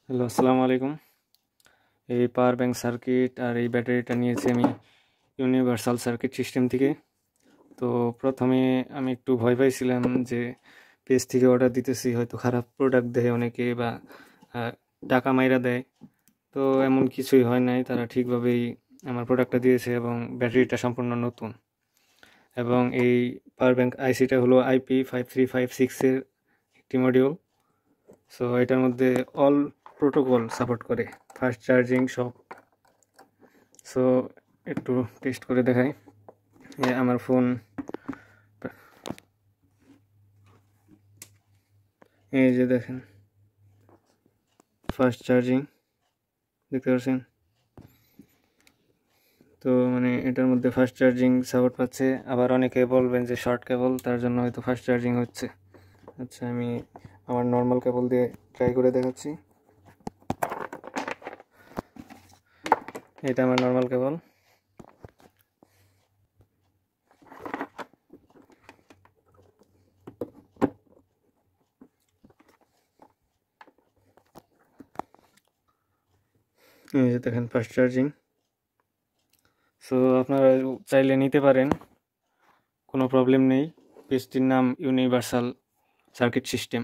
Hello, আসসালামু আলাইকুম। এই পাওয়ার ব্যাংক সার্কিট আর এই ব্যাটারিটা নিয়েছি আমি ইউনিভার্সাল সার্কিট সিস্টেম থেকে। তো প্রথমে আমি একটু ভয় পাইছিলাম যে পেজ থেকে অর্ডার দিতেছি, হয়তো খারাপ প্রোডাক্ট দেয় অনেকে বা টাকা মাইরা দেয়। তো এমন কিছুই হয় নাই, তারা ঠিকভাবেই আমার প্রোডাক্টটা দিয়েছে এবং ব্যাটারিটা সম্পূর্ণ নতুন। এবং এই পাওয়ার ব্যাংক আইসিটা হলো IP5356-এর একটি মডিউল। সো এটার মধ্যে অল প্রোটোকল সাপোর্ট করে, ফাস্ট চার্জিং সব। সো একটু টেস্ট করে দেখাই। আমার ফোন, এই যে দেখেন ফাস্ট চার্জিং দেখতে পাচ্ছেন। তো মানে এটার মধ্যে ফাস্ট চার্জিং সাপোর্ট পাচ্ছে। আবার অনেকে বলবেন যে শর্ট কেবল, তার জন্য হয়তো ফাস্ট চার্জিং হচ্ছে। আচ্ছা, আমি আমার নর্মাল কেবল দিয়ে ট্রাই করে দেখাচ্ছি। এটা আমার নর্মাল কেবল। এই যে দেখেন ফাস্ট চার্জিং। সো আপনারা চাইলে নিতে পারেন, কোনো প্রবলেম নেই। পেজটির নাম ইউনিভার্সাল সার্কিট সিস্টেম।